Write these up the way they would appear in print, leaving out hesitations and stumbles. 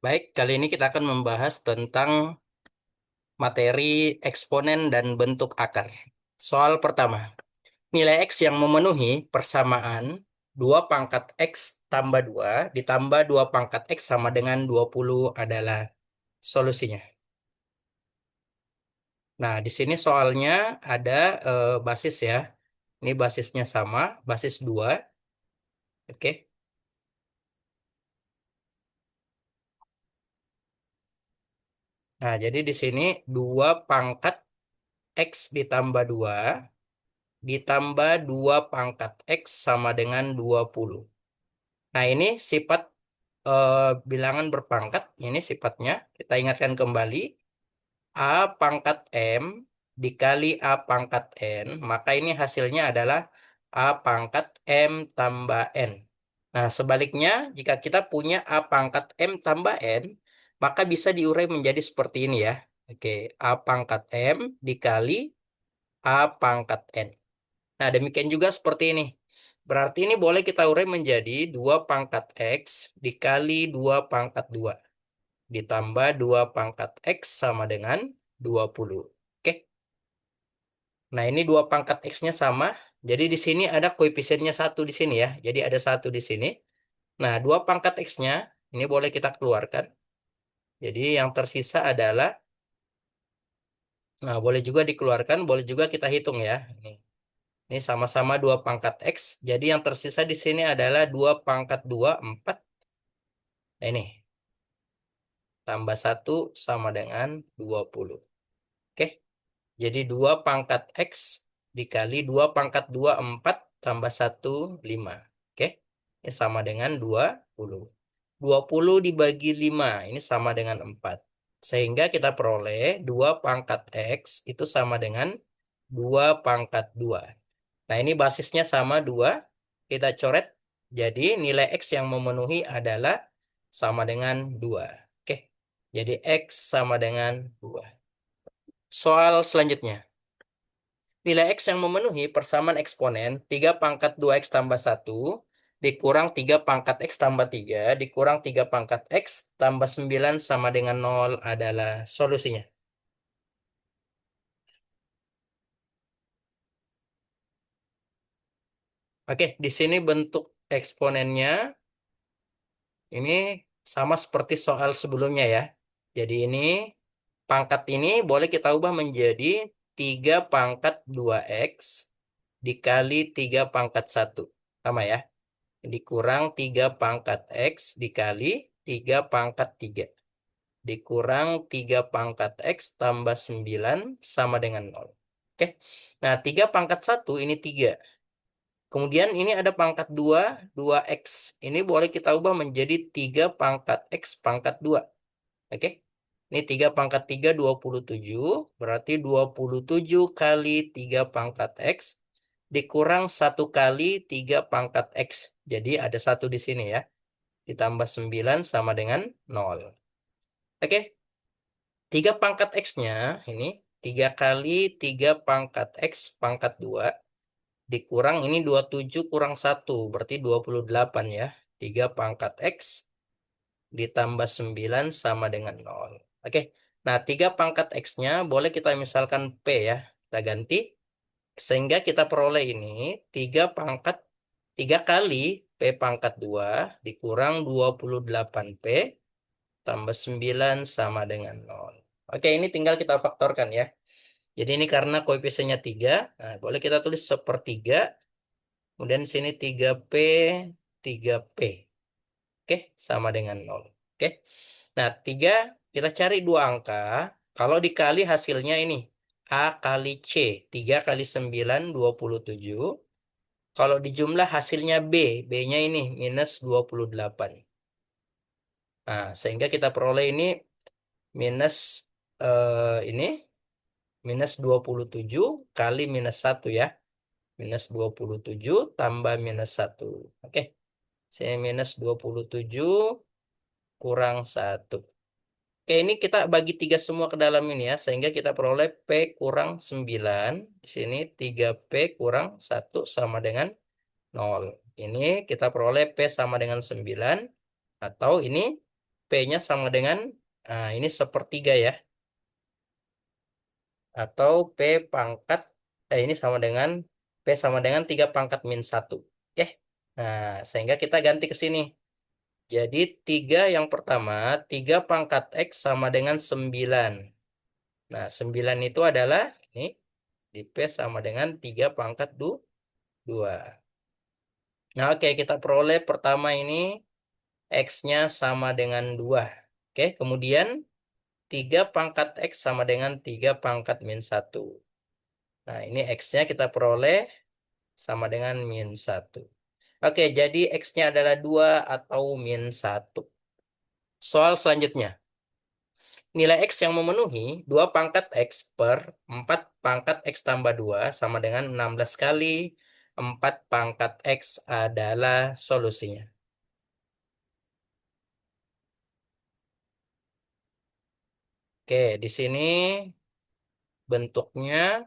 Baik, kali ini kita akan membahas tentang materi eksponen dan bentuk akar. Soal pertama, nilai X yang memenuhi persamaan 2 pangkat X tambah 2 ditambah 2 pangkat X sama dengan 20 adalah solusinya. Nah, di sini soalnya ada basis ya. Ini basisnya sama, basis 2. Oke. Nah, jadi di sini 2 pangkat X ditambah 2 ditambah 2 pangkat X sama dengan 20. Nah, ini sifat eh, bilangan berpangkat. Ini sifatnya. Kita ingatkan kembali. A pangkat M dikali A pangkat N. Maka ini hasilnya adalah A pangkat M tambah N. Nah, sebaliknya, jika kita punya A pangkat M tambah N, maka bisa diurai menjadi seperti ini ya. Oke, A pangkat M dikali A pangkat N. Nah, demikian juga seperti ini. Berarti ini boleh kita urai menjadi 2 pangkat X dikali 2 pangkat 2. Ditambah 2 pangkat X sama dengan 20. Oke. Nah, ini 2 pangkat X-nya sama. Jadi di sini ada koefisiennya 1 di sini ya. Jadi ada 1 di sini. Nah, 2 pangkat X-nya ini boleh kita keluarkan. Jadi yang tersisa adalah, nah boleh juga dikeluarkan, boleh juga kita hitung ya. Ini sama-sama 2 pangkat X. Jadi yang tersisa di sini adalah 2 pangkat 2, 4. Nah, ini tambah 1 sama dengan 20. Oke. Jadi 2 pangkat X dikali 2 pangkat 2, 4 tambah 1, 5. Oke. Ini sama dengan 20. 20 dibagi 5. Ini sama dengan 4. Sehingga kita peroleh 2 pangkat X itu sama dengan 2 pangkat 2. Nah, ini basisnya sama 2. Kita coret. Jadi nilai X yang memenuhi adalah sama dengan 2. Oke. Jadi X sama dengan 2. Soal selanjutnya. Nilai X yang memenuhi persamaan eksponen 3 pangkat 2X tambah 1 dikurang 3 pangkat X tambah 3 dikurang 3 pangkat X tambah 9 sama dengan 0 adalah solusinya. Oke, di sini bentuk eksponennya ini sama seperti soal sebelumnya ya. Jadi ini pangkat ini boleh kita ubah menjadi 3 pangkat 2X dikali 3 pangkat 1. Sama ya. Dikurang 3 pangkat X dikali 3 pangkat 3. Dikurang 3 pangkat X tambah 9 sama dengan 0. Oke. Nah, 3 pangkat 1 ini 3. Kemudian ini ada pangkat 2, 2X. Ini boleh kita ubah menjadi 3 pangkat X pangkat 2. Oke. Ini 3 pangkat 3, 27. Berarti 27 kali 3 pangkat X dikurang 1 kali 3 pangkat X. Jadi ada 1 di sini ya. Ditambah 9 sama dengan 0. Oke. 3 pangkat X-nya ini 3 kali 3 pangkat X pangkat 2 dikurang ini 27 kurang 1 berarti 28 ya. 3 pangkat X ditambah 9 sama dengan 0. Oke. Nah, 3 pangkat X-nya boleh kita misalkan P ya. Kita ganti. Sehingga kita peroleh ini 3 pangkat 3 kali P pangkat 2 dikurang 28P tambah 9 sama dengan 0. Oke, ini tinggal kita faktorkan ya. Jadi ini karena koefisiennya 3, nah, boleh kita tulis sepertiga. Kemudian di sini 3P, 3P. Oke, sama dengan 0. Oke. Nah, 3 kita cari dua angka. Kalau dikali hasilnya ini. A kali C. 3 kali 9, 27. Kalau dijumlah hasilnya B. B-nya ini minus 28. Nah, sehingga kita peroleh ini minus ini minus 27 kali minus 1 ya. Minus 27 tambah minus 1. Oke. Sini minus 27 kurang 1. Oke, ini kita bagi 3 semua ke dalam ini ya. Sehingga kita peroleh P kurang 9. Di sini 3P kurang 1 sama dengan 0. Ini kita peroleh P sama dengan 9. Atau ini P P-nya sama dengan, nah ini sepertiga ya. Atau P pangkat, ini sama dengan, P sama dengan 3 pangkat min 1. Oke, nah sehingga kita ganti ke sini. Jadi 3 yang pertama, 3 pangkat X sama dengan 9. Nah 9 itu adalah, ini di P sama dengan 3 pangkat 2. Nah oke, kita peroleh pertama ini X-nya sama dengan 2. Oke, kemudian 3 pangkat X sama dengan 3 pangkat min 1. Nah, ini X-nya kita peroleh sama dengan min 1. Oke, jadi X-nya adalah 2 atau min 1. Soal selanjutnya. Nilai X yang memenuhi 2 pangkat X per 4 pangkat X tambah 2 sama dengan 16 kali 4 pangkat X adalah solusinya. Oke, di sini bentuknya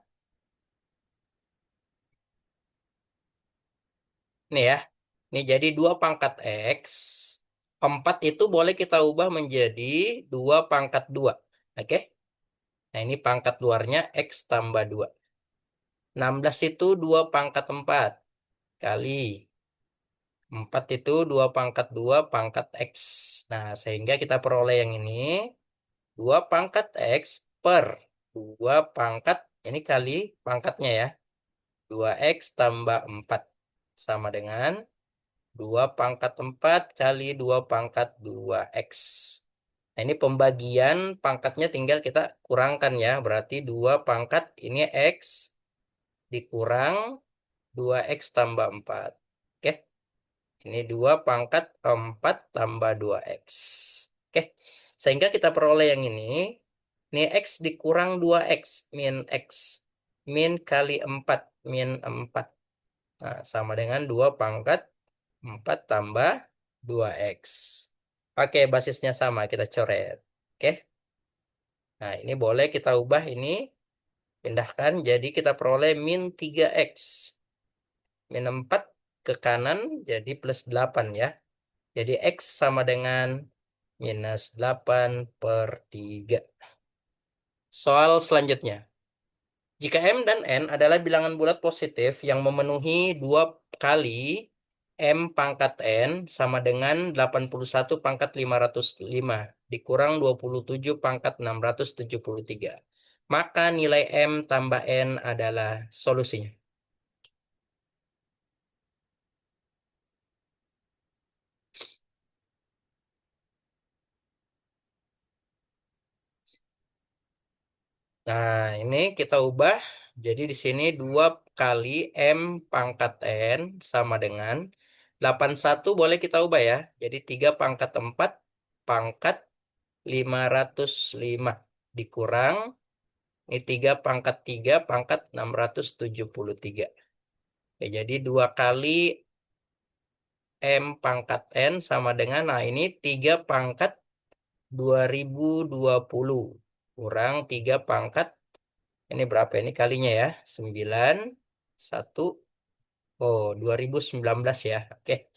nih ya. Ini jadi 2 pangkat X. 4 itu boleh kita ubah menjadi 2 pangkat 2. Oke. Nah, ini pangkat luarnya X tambah 2. 16 itu 2 pangkat 4 kali 4 itu 2 pangkat 2 pangkat X. Nah, sehingga kita peroleh yang ini 2 pangkat X per 2 pangkat, ini kali pangkatnya ya. 2X tambah 4 sama dengan 2 pangkat 4 kali 2 pangkat 2X. Nah, ini pembagian pangkatnya tinggal kita kurangkan ya. Berarti 2 pangkat ini X dikurang 2X tambah 4. Oke. Ini 2 pangkat 4 tambah 2X. Oke. Sehingga kita peroleh yang ini. Ini X dikurang 2X min X. Min kali 4 min 4. Nah, sama dengan 2 pangkat 4 tambah 2X. Oke, basisnya sama, kita coret. Oke. Nah, ini boleh kita ubah ini. Pindahkan, jadi kita peroleh min 3X. Min 4 ke kanan, jadi plus 8 ya. Jadi X sama dengan minus 8 per 3. Soal selanjutnya. Jika M dan N adalah bilangan bulat positif yang memenuhi 2 kali M pangkat N sama dengan 81 pangkat 505 dikurang 27 pangkat 673. Maka nilai M tambah N adalah solusinya. Nah, ini kita ubah. Jadi di sini 2 kali M pangkat N sama dengan 81 boleh kita ubah ya. Jadi 3 pangkat 4 pangkat 505 dikurang ini 3 pangkat 3 pangkat 673. Oke, jadi 2 kali M pangkat N sama dengan, nah ini 3 pangkat 2020 kurang 3 pangkat, ini berapa ini kalinya ya, 9, 1, oh 2019 ya. Oke,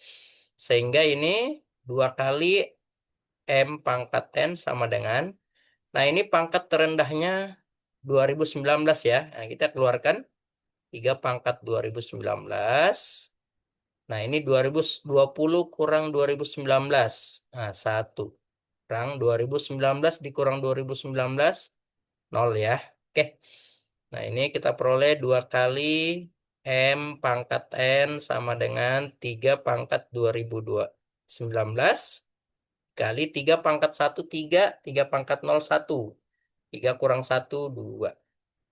sehingga ini 2 kali M pangkat N sama dengan, nah ini pangkat terendahnya 2019 ya. Nah, kita keluarkan 3 pangkat 2019. Nah, ini 2020 kurang 2019. Nah, 1. Kurang 2019 dikurang 2019, 0 ya. Oke. Nah, ini kita peroleh 2 kali M pangkat N sama dengan 3 pangkat 2019 kali 3 pangkat 1, 3. 3 pangkat 0, 1. 3 kurang 1, 2.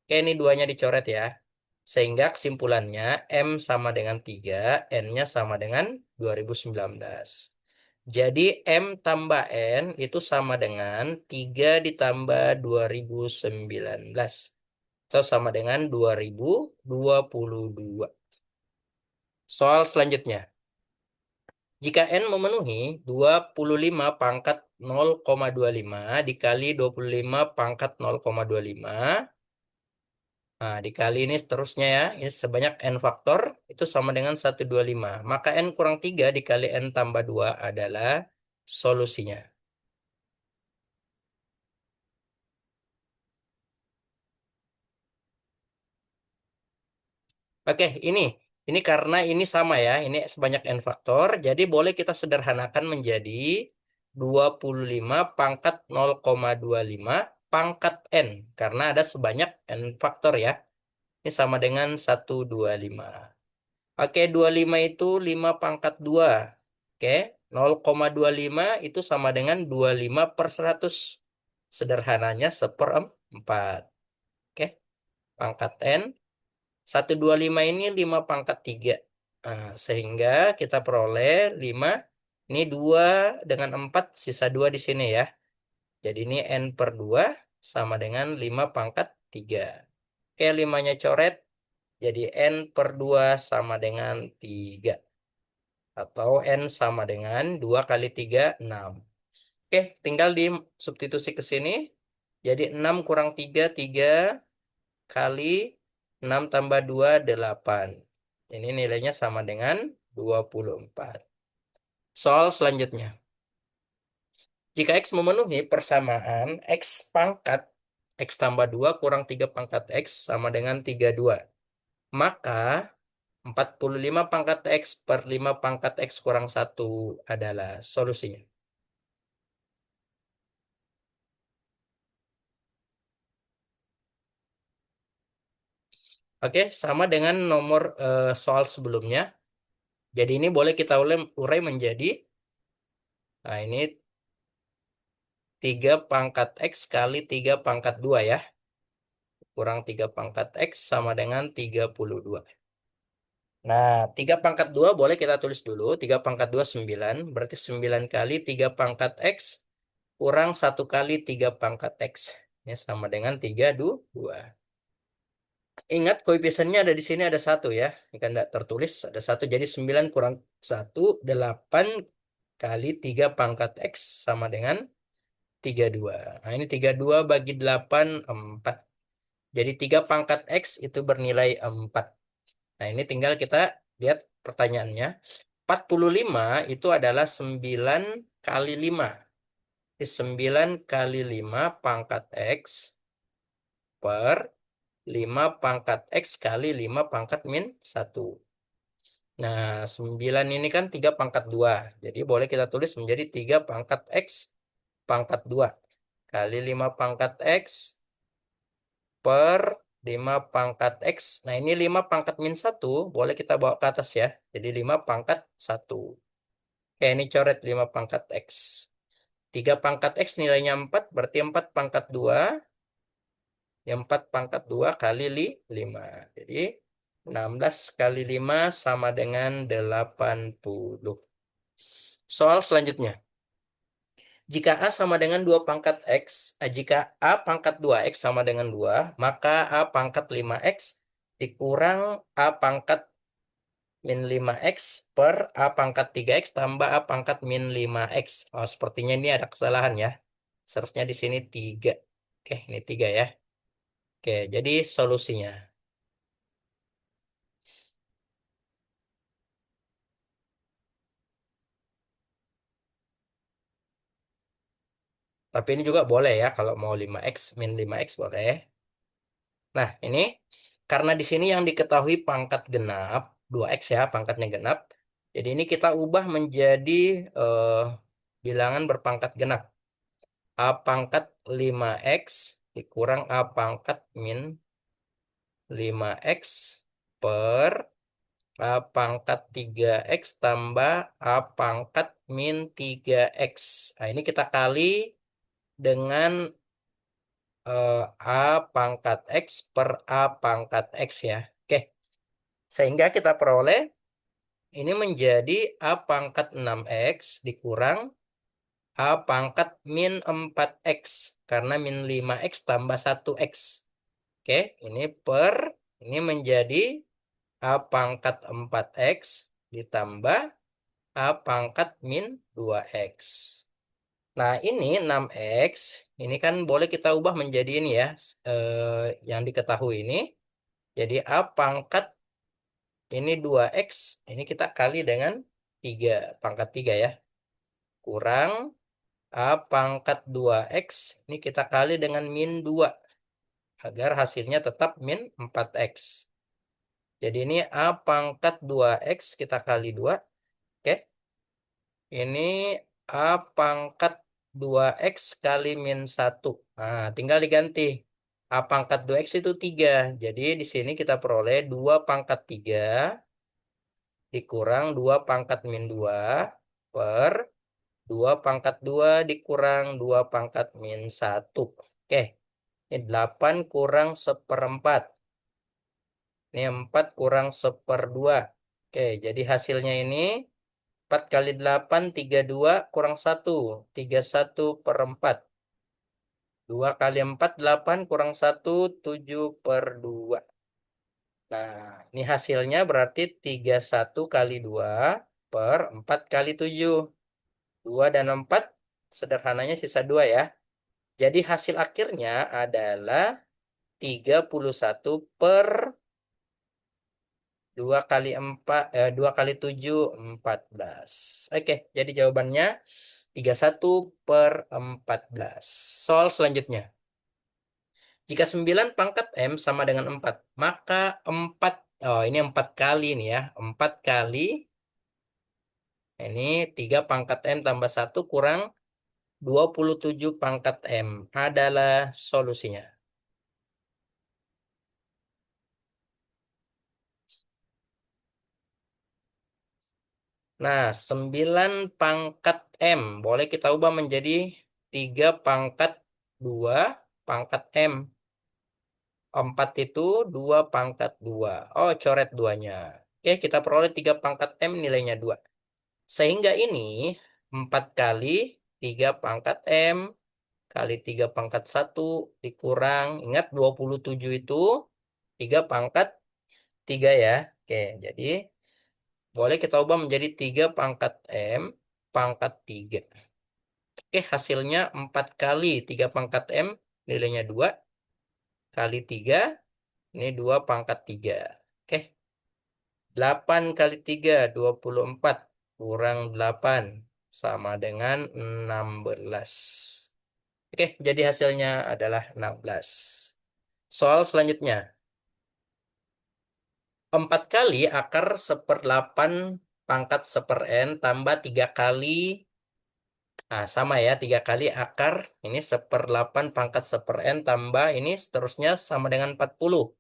Oke, ini duanya dicoret ya. Sehingga kesimpulannya M sama dengan 3, N-nya sama dengan 2019. Jadi M tambah N itu sama dengan 3 ditambah 2019. Atau sama dengan 2022. Soal selanjutnya. Jika N memenuhi 25 pangkat 0,25 dikali 25 pangkat 0,25, nah, dikali ini seterusnya ya. Ini sebanyak N faktor. Itu sama dengan 125. Maka N kurang 3 dikali N tambah 2 adalah solusinya. Oke, ini karena ini sama ya, ini sebanyak n faktor, jadi boleh kita sederhanakan menjadi 25 pangkat 0,25 pangkat n, karena ada sebanyak n faktor ya. Ini sama dengan 125. Oke, 25 itu 5 pangkat 2. Oke, 0,25 itu sama dengan 25 per 100. Sederhananya seperempat. Oke, pangkat n. 125 ini 5 pangkat 3. Nah, sehingga kita peroleh 5. Ini 2 dengan 4, sisa 2 di sini ya. Jadi ini n per 2 sama dengan 5 pangkat 3. Oke, 5-nya coret. Jadi n per 2 sama dengan 3. Atau n sama dengan 2 kali 3, 6. Oke, tinggal di substitusi ke sini. Jadi 6 kurang 3, 3 kali 6 tambah 2, 8. Ini nilainya sama dengan 24. Soal selanjutnya. Jika X memenuhi persamaan X pangkat X tambah 2 kurang 3 pangkat X sama dengan 32. Maka 45 pangkat X per 5 pangkat X kurang 1 adalah solusinya. Oke, sama dengan nomor soal sebelumnya. Jadi ini boleh kita urai menjadi, nah ini 3 pangkat X kali 3 pangkat 2 ya. Kurang 3 pangkat X sama dengan 32. Nah, 3 pangkat 2 boleh kita tulis dulu. 3 pangkat 2, 9. Berarti 9 kali 3 pangkat X kurang 1 kali 3 pangkat X. Ini sama dengan 32. Ingat koefisiennya ada di sini ada 1 ya. Ini kan tidak tertulis ada 1. Jadi 9 kurang 1, 8 kali 3 pangkat X sama dengan 32. Nah, ini 32 bagi 8, 4. Jadi 3 pangkat X itu bernilai 4. Nah, ini tinggal kita lihat pertanyaannya. 45 itu adalah 9 kali 5. Jadi 9 kali 5 pangkat X per 5 pangkat X kali 5 pangkat min 1. Nah, 9 ini kan 3 pangkat 2. Jadi boleh kita tulis menjadi 3 pangkat X pangkat 2 kali 5 pangkat X per 5 pangkat X. Nah, ini 5 pangkat min 1. Boleh kita bawa ke atas ya. Jadi 5 pangkat 1. Oke, ini coret 5 pangkat X. 3 pangkat X nilainya 4. Berarti 4 pangkat 2. Yang 4 pangkat 2 kali 5. Jadi 16 kali 5 sama dengan 80. Soal selanjutnya. Jika A sama dengan 2 pangkat X, jika A pangkat 2X sama dengan 2, maka A pangkat 5X dikurang A pangkat min 5X per A pangkat 3X tambah A pangkat min 5X. Oh, sepertinya ini ada kesalahan ya. Seharusnya di sini 3. Oke, ini 3 ya. Oke, jadi solusinya. Tapi ini juga boleh ya, kalau mau 5X, min 5X boleh. Nah, ini karena di sini yang diketahui pangkat genap, 2X ya, pangkatnya genap. Jadi ini kita ubah menjadi bilangan berpangkat genap. A pangkat 5X dikurang A pangkat min 5X per A pangkat 3X tambah A pangkat min 3X. Nah, ini kita kali dengan A pangkat X per A pangkat X ya. Oke, sehingga kita peroleh ini menjadi A pangkat 6X dikurang A pangkat min 4X. Karena min 5X tambah 1X. Oke, ini per, ini menjadi A pangkat 4X ditambah A pangkat min 2X. Nah, ini 6X. Ini kan boleh kita ubah menjadi ini ya. Yang diketahui ini. Jadi A pangkat ini 2X. Ini kita kali dengan 3. Pangkat 3 ya. Kurang A pangkat 2X. Ini kita kali dengan min 2. Agar hasilnya tetap min 4X. Jadi ini A pangkat 2X kita kali 2. Oke. Ini A pangkat 2X kali min 1. Nah, tinggal diganti. A pangkat 2X itu 3. Jadi di sini kita peroleh 2 pangkat 3 dikurang 2 pangkat min 2 per 2 pangkat 2 dikurang 2 pangkat min 1. Oke, ini 8 kurang seperempat. Ini 4 kurang seperdua. Oke, jadi hasilnya ini 4 kali 8, 32 kurang 1. 31/4. 2 kali 4, 8 kurang 1, 7/2. Nah, ini hasilnya berarti 31 kali 2 per 4 kali 7. 2 dan 4, sederhananya sisa 2 ya. Jadi hasil akhirnya adalah 31 per 2 kali 4, 2 kali 7, 14. Oke, jadi jawabannya 31/14. Soal selanjutnya. Jika 9 pangkat M sama dengan 4, maka 4, oh ini 4 kali nih ya. 4 kali, ini 3 pangkat M tambah 1 kurang 27 pangkat M adalah solusinya. Nah, 9 pangkat M boleh kita ubah menjadi 3 pangkat 2 pangkat M. 4 itu 2 pangkat 2. Oh, coret 2-nya. Oke, kita peroleh 3 pangkat M nilainya 2. Sehingga ini 4 kali 3 pangkat M kali 3 pangkat 1 dikurang. Ingat 27 itu 3 pangkat 3 ya. Oke, jadi boleh kita ubah menjadi 3 pangkat M pangkat 3. Oke, hasilnya 4 kali 3 pangkat M nilainya 2 kali 3. Ini 2 pangkat 3. Oke, 8 kali 3, 24. Kurang 8. Sama dengan 16. Oke, jadi hasilnya adalah 16. Soal selanjutnya. 4 kali akar 1/8 pangkat 1/n tambah 3 kali. Nah, sama ya, 3 kali akar. Ini 1/8 pangkat 1/n tambah. Ini seterusnya sama dengan 40.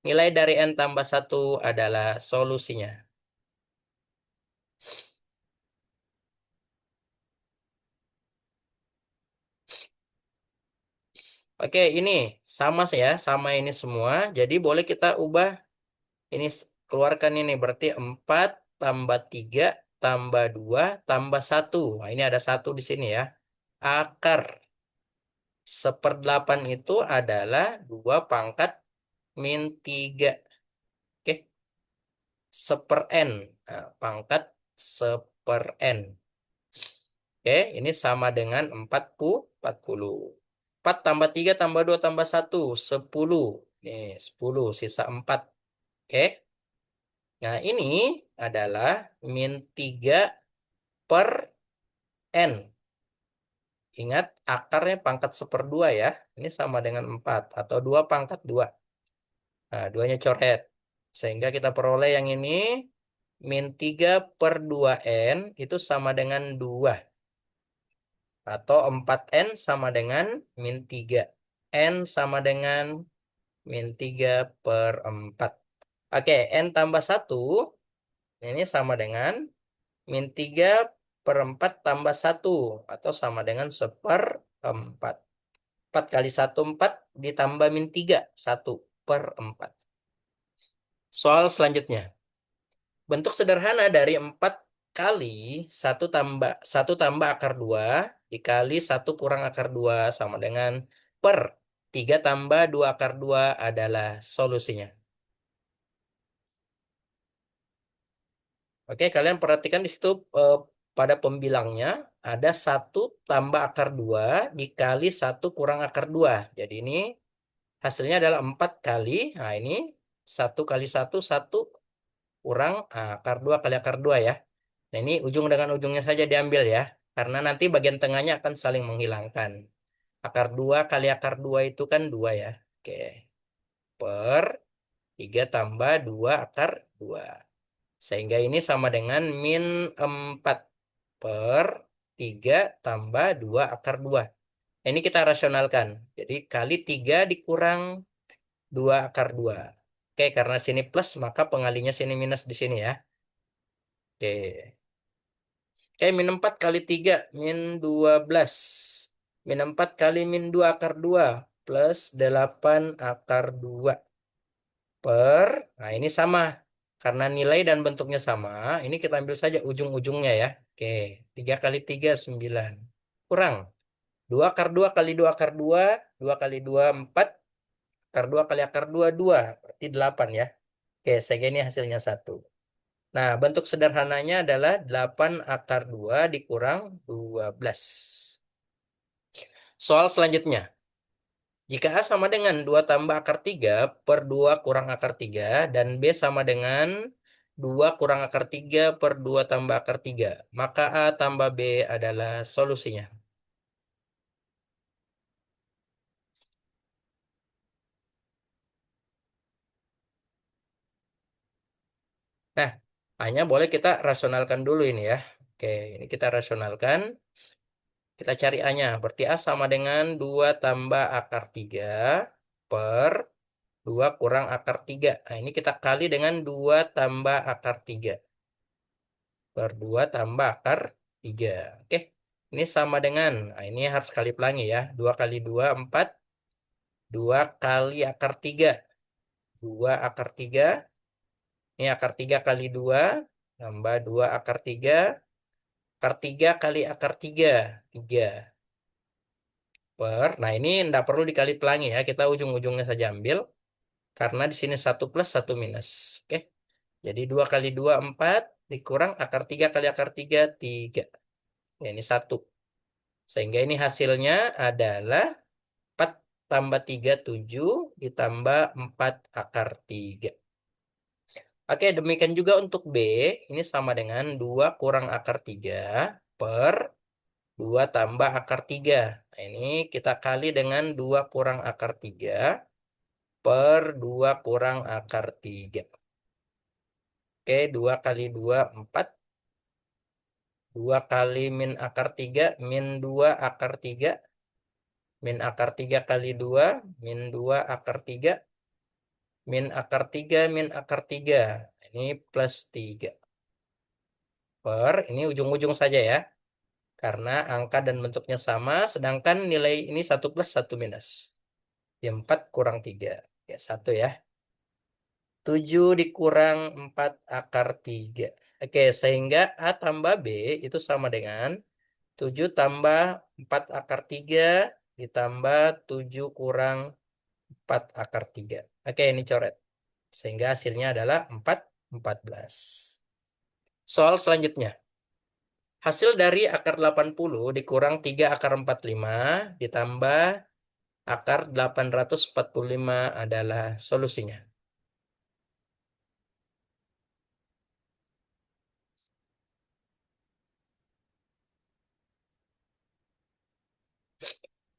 Nilai dari n tambah 1 adalah solusinya. Oke, ini sama sih ya, sama ini semua. Jadi boleh kita ubah ini keluarkan ini berarti 4 tambah 3 tambah 2 tambah 1. Nah, ini ada 1 di sini ya. Akar 1/8 itu adalah 2 pangkat min 3. Oke, 1/n. Nah, pangkat 1/n. Oke, ini sama dengan 40. 4 tambah 3 tambah 2 tambah 1, 10. Nih, 10, sisa 4. Oke. Nah, ini adalah min 3 per N. Ingat, akarnya pangkat 1/2 ya. Ini sama dengan 4 atau 2 pangkat 2. Nah, duanya coret. Sehingga kita peroleh yang ini min 3 per 2N itu sama dengan 2. Atau 4N sama dengan min 3. N sama dengan min 3 per 4. Oke, N tambah 1 ini sama dengan min 3 per 4 tambah 1. Atau sama dengan 1/4. 4 kali 1, 4 ditambah min 3, 1/4. Soal selanjutnya. Bentuk sederhana dari 4 kali 1 tambah akar 2 dikali 1 kurang akar 2 sama dengan per 3 tambah 2 akar 2 adalah solusinya. Oke, kalian perhatikan di situ pada pembilangnya ada 1 tambah akar 2 dikali 1 kurang akar 2. Jadi ini hasilnya adalah 4 kali. Nah, ini 1 kali 1, 1 kurang akar 2 kali akar 2 ya. Nah, ini ujung dengan ujungnya saja diambil ya. Karena nanti bagian tengahnya akan saling menghilangkan. Akar 2 kali akar 2 itu kan 2 ya. Oke. Per 3 tambah 2 akar 2. Sehingga ini sama dengan min 4 per 3 tambah 2 akar 2. Ini kita rasionalkan. Jadi kali 3 dikurang 2 akar 2. Oke, karena sini plus, maka pengalinya sini minus di sini ya. Oke. Oke, min 4 kali 3, min 12. Min 4 kali min 2 akar 2 plus 8 akar 2 per, nah ini sama. Karena nilai dan bentuknya sama, ini kita ambil saja ujung-ujungnya ya. Oke, 3 kali 3, 9. Kurang. 2 akar 2 kali 2 akar 2, 2 kali 2, 4. Akar 2 kali akar 2, 2. Berarti 8 ya. Oke, sehingga ini hasilnya 1. Nah, bentuk sederhananya adalah 8 akar 2 dikurang 12. Soal selanjutnya. Jika A sama dengan 2 tambah akar 3 per 2 kurang akar 3 dan B sama dengan 2 kurang akar 3 per 2 tambah akar 3, maka A tambah B adalah solusinya. Nah, hanya boleh kita rasionalkan dulu ini ya. Oke, ini kita rasionalkan. Kita cari A-nya. Berarti A sama dengan 2 tambah akar 3 per 2 kurang akar 3. Nah, ini kita kali dengan 2 tambah akar 3 per 2 tambah akar 3. Oke, ini sama dengan, nah ini harus kali pelangi ya. 2 kali 2, 4. 2 kali akar 3. 2 akar 3. Ini akar 3 kali 2. Tambah 2 akar 3. Akar 3 kali akar 3. 3 per, nah ini tidak perlu dikali pelangi ya. Kita ujung-ujungnya saja ambil. Karena di sini 1 plus 1 minus. Oke. Jadi 2 kali 2, 4. Dikurang akar 3 kali akar 3, 3. Ya, ini 1. Sehingga ini hasilnya adalah 4 tambah 3, 7. Ditambah 4 akar 3. Oke, demikian juga untuk B. Ini sama dengan 2 kurang akar 3 per 2 tambah akar 3. Nah, ini kita kali dengan 2 kurang akar 3 per 2 kurang akar 3. Oke, 2 kali 2, 4. 2 kali min akar 3, min 2 akar 3. Min akar 3 kali 2, min 2 akar 3. Min akar 3, min akar 3. Ini plus 3. Per, ini ujung-ujung saja ya. Karena angka dan bentuknya sama, sedangkan nilai ini 1 plus 1 minus. Ya, 4 kurang 3. Ya, 1 ya. 7 dikurang 4 akar 3. Oke, sehingga A tambah B itu sama dengan 7 tambah 4 akar 3 ditambah 7 kurang 4 akar 3. Oke, ini coret. Sehingga hasilnya adalah 4, 14. Soal selanjutnya. Hasil dari akar 80 dikurang 3 akar 45 ditambah akar 845 adalah solusinya.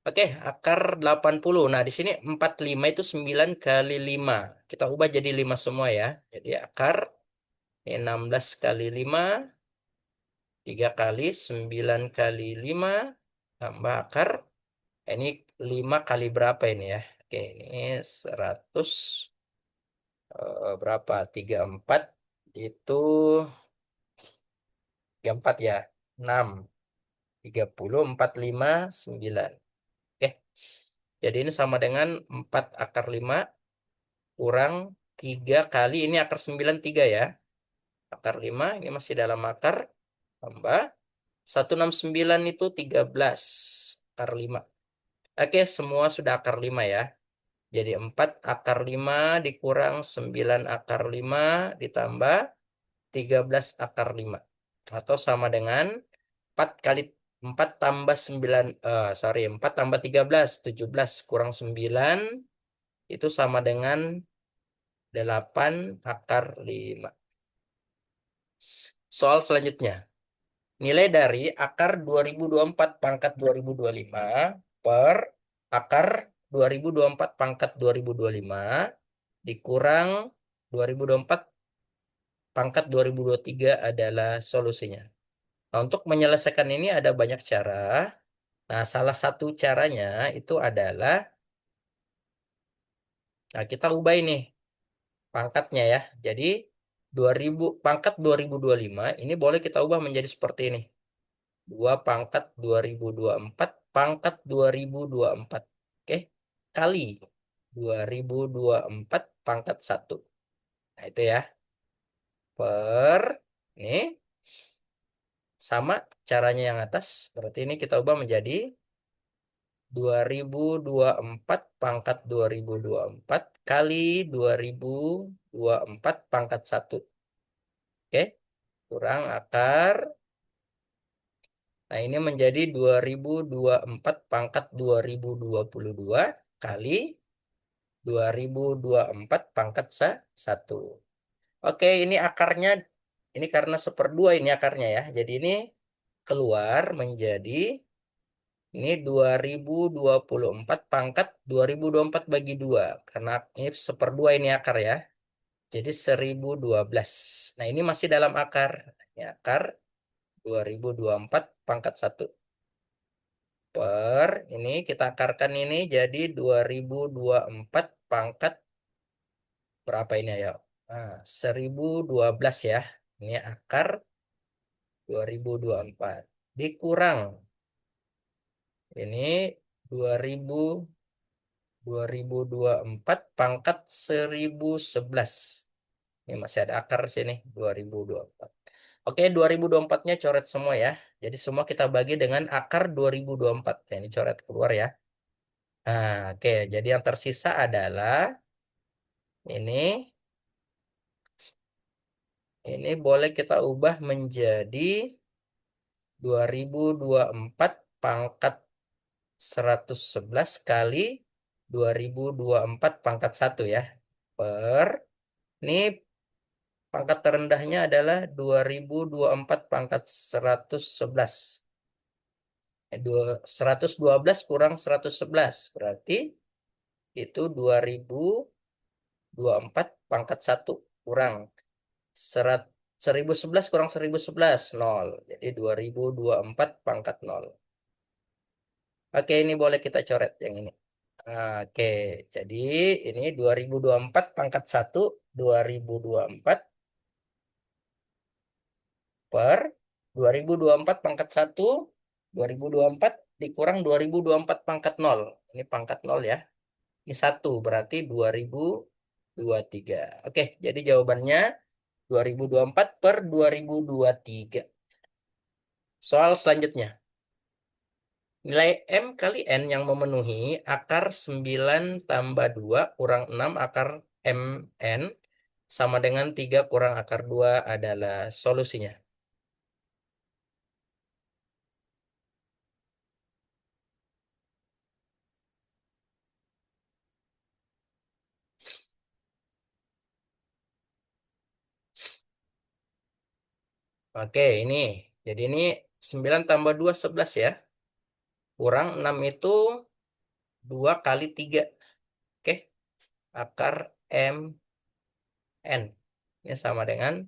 Oke, akar 80. Nah, di sini 45 itu 9 kali 5. Kita ubah jadi 5 semua ya. Jadi akar 16 kali 5, 3 kali 9 kali 5, tambah akar. Ini 5 kali berapa ini ya? Oke, ini 100. Berapa? 34. Itu 34 ya. 6. 30, 45, 9. Oke. Jadi ini sama dengan 4 akar 5 kurang 3 kali, ini akar 9, 3 ya. Akar 5, ini masih dalam akar, tambah 169 itu 13 akar 5. Oke, semua sudah akar 5 ya. Jadi 4 akar 5 dikurang 9 akar 5 ditambah 13 akar 5. Atau sama dengan 4 kali 4 tambah 9, 4 tambah 13, 17 kurang 9, itu sama dengan 8 akar 5. Soal selanjutnya. Nilai dari akar 2024 pangkat 2025 per akar 2024 pangkat 2025 dikurang 2024 pangkat 2023 adalah solusinya. Nah, untuk menyelesaikan ini ada banyak cara. Nah, salah satu caranya itu adalah, nah kita ubah ini pangkatnya ya. Jadi 2000 pangkat 2025 ini boleh kita ubah menjadi seperti ini. 2 pangkat 2024 pangkat 2024. Oke. Kali 2024 pangkat 1. Nah, itu ya. Per ini sama caranya yang atas. Berarti ini kita ubah menjadi 2024 pangkat 2024 kali 2024 pangkat 1. Oke. Kurang akar. Nah, ini menjadi 2024 pangkat 2022 kali 2024 pangkat 1. Oke, ini akarnya, ini karena seperdua ini akarnya ya. Jadi ini keluar menjadi, ini 2024 pangkat 2024 bagi 2. Karena ini seperdua ini akar ya. Jadi 1012. Nah, ini masih dalam akar. Ini akar 2024 pangkat 1. Per ini kita akarkan ini jadi 2024 pangkat berapa ini ya? Nah, 1012 ya. Ini akar 2024 dikurang ini 2000 2024 pangkat 1011. Ini masih ada akar sini 2024. Oke, 2024-nya coret semua ya. Jadi semua kita bagi dengan akar 2024. Ya, ini coret keluar ya. Nah, oke. Jadi yang tersisa adalah ini. Ini boleh kita ubah menjadi 2024 pangkat 111 kali 2024 pangkat 1 ya. Per, ini pangkat terendahnya adalah 2024 pangkat 111. 112 kurang 111. Berarti itu 2024 pangkat 1 kurang 1011 kurang 1011, 0. Jadi 2024 pangkat 0. Oke, ini boleh kita coret yang ini. Oke, jadi ini 2024 pangkat 1, 2024 per 2024 pangkat 1, 2024 dikurang 2024 pangkat 0. Ini pangkat 0 ya. Ini 1, berarti 2023. Oke, jadi jawabannya 2024 per 2023. Soal selanjutnya. Nilai M kali N yang memenuhi akar 9 tambah 2 kurang 6 akar MN sama dengan 3 kurang akar 2 adalah solusinya. Oke, ini. Jadi ini 9 tambah 2 11 ya. Kurang 6 itu 2 kali 3. Oke, akar MN. Ini sama dengan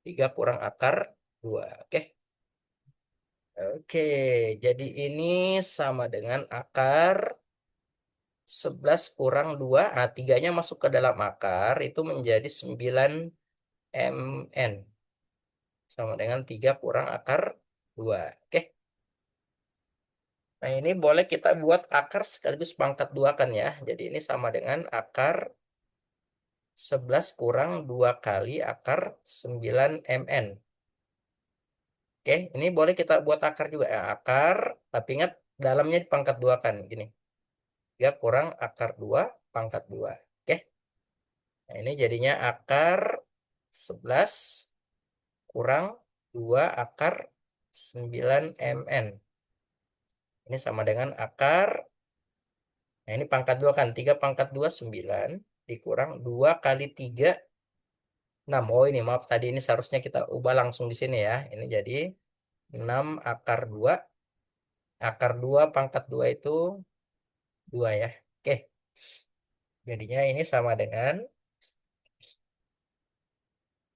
3 kurang akar 2. Oke. Oke, jadi ini sama dengan akar 11 kurang 2. Nah, 3-nya masuk ke dalam akar, itu menjadi 9 MN. Sama dengan 3 kurang akar 2. Oke. Nah, ini boleh kita buat akar sekaligus pangkat 2 kan ya. Jadi ini sama dengan akar 11 kurang 2 kali akar 9 MN. Oke, ini boleh kita buat akar juga ya. Akar, tapi ingat dalamnya pangkat 2 kan. Gini. 3 kurang akar 2 pangkat 2. Oke. Nah, ini jadinya akar 11 kurang 2 akar 9 MN. Ini sama dengan akar, nah ini pangkat 2 kan, 3 pangkat 2 9, dikurang 2 kali 3, 6. Oh ini maaf, tadi ini seharusnya kita ubah langsung di sini ya. Ini jadi 6 akar 2, akar 2 pangkat 2 itu 2 ya. Oke, jadinya ini sama dengan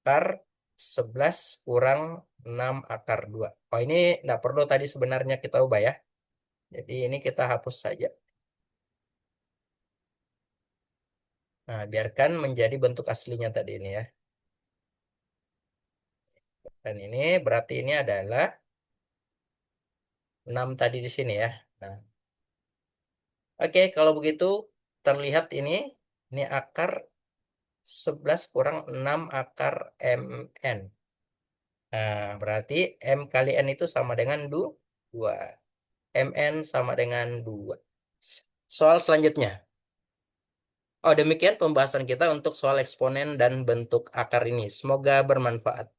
akar 11 kurang 6 akar 2. Oh, ini nggak perlu tadi sebenarnya kita ubah ya. Jadi ini kita hapus saja. Nah, biarkan menjadi bentuk aslinya tadi ini ya. Dan ini berarti ini adalah 6 tadi di sini ya. Nah, oke, kalau begitu terlihat ini akar 11 kurang 6 akar mn. Nah, berarti M kali N itu sama dengan 2. Mn sama dengan 2. Soal selanjutnya. Oh, demikian pembahasan kita untuk soal eksponen dan bentuk akar ini. Semoga bermanfaat.